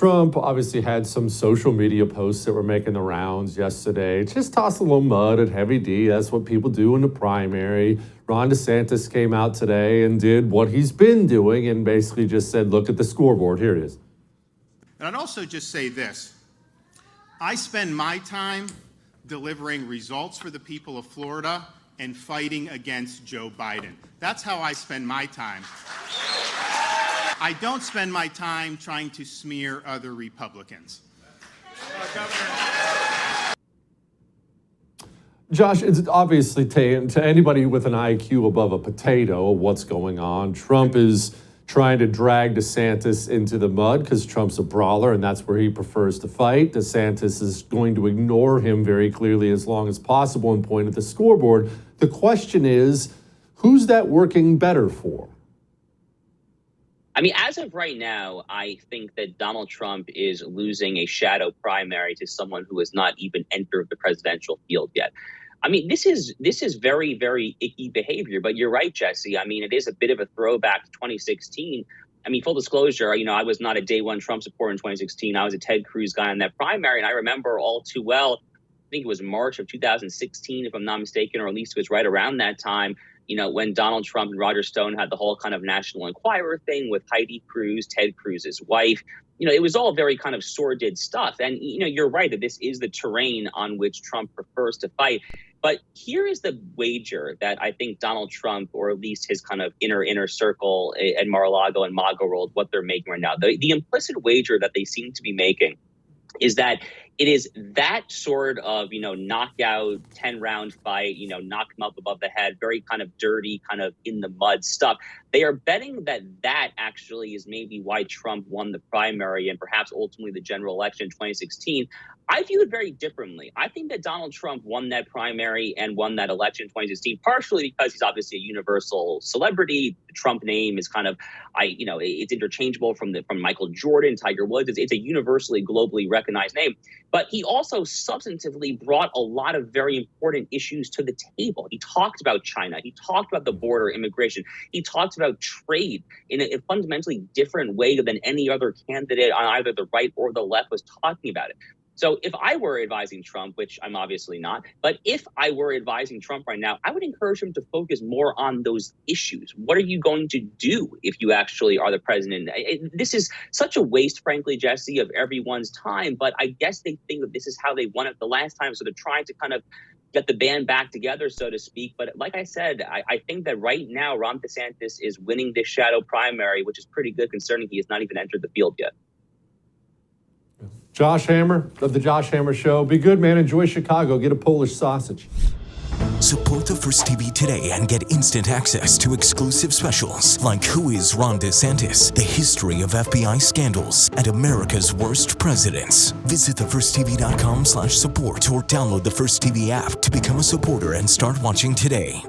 Trump obviously had some social media posts that were making the rounds yesterday. Just toss a little mud at Heavy D. That's what people do in the primary. Ron DeSantis came out today and did what he's been doing and basically just said, look at the scoreboard. Here it is. And I'd also just say this. I spend my time delivering results for the people of Florida and fighting against Joe Biden. That's how I spend my time. I don't spend my time trying to smear other Republicans. Josh, it's obviously to anybody with an IQ above a potato what's going on. Trump is trying to drag DeSantis into the mud because Trump's a brawler and that's where he prefers to fight. DeSantis is going to ignore him very clearly as long as possible and point at the scoreboard. The question is, who's that working better for? I mean, as of right now, I think that Donald Trump is losing a shadow primary to someone who has not even entered the presidential field yet. I mean, this is very, very icky behavior. But you're right, Jesse. I mean, it is a bit of a throwback to 2016. I mean, full disclosure, I was not a day one Trump supporter in 2016. I was a Ted Cruz guy in that primary. And I remember all too well, I think it was March of 2016, if I'm not mistaken, or at least it was right around that time, when Donald Trump and Roger Stone had the whole kind of National Enquirer thing with Heidi Cruz, Ted Cruz's wife. It was all very kind of sordid stuff. And, you're right that this is the terrain on which Trump prefers to fight. But here is the wager that I think Donald Trump, or at least his kind of inner circle at Mar-a-Lago and MAGA world, what they're making right now. The implicit wager that they seem to be making is that it is that sort of, knockout 10-round fight, knock him up above the head, very kind of dirty, kind of in the mud stuff. They are betting that actually is maybe why Trump won the primary and perhaps ultimately the general election in 2016. I view it very differently. I think that Donald Trump won that primary and won that election in 2016, partially because he's obviously a universal celebrity. The Trump name is kind of, it's interchangeable from Michael Jordan, Tiger Woods. It's a universally, globally recognized name. But he also substantively brought a lot of very important issues to the table. He talked about China. He talked about the border, immigration. He talked about trade in a fundamentally different way than any other candidate on either the right or the left was talking about it. So if I were advising Trump, which I'm obviously not, but if I were advising Trump right now, I would encourage him to focus more on those issues. What are you going to do if you actually are the president? This is such a waste, frankly, Jesse, of everyone's time. But I guess they think that this is how they won it the last time. So they're trying to kind of get the band back together, so to speak. But like I said, I think that right now, Ron DeSantis is winning this shadow primary, which is pretty good concerning he has not even entered the field yet. Josh Hammer of the Josh Hammer Show. Be good, man. Enjoy Chicago. Get a Polish sausage. Support the First TV today and get instant access to exclusive specials like Who is Ron DeSantis, the history of FBI scandals, and America's worst presidents. Visit thefirsttv.com/support or download the First TV app to become a supporter and start watching today.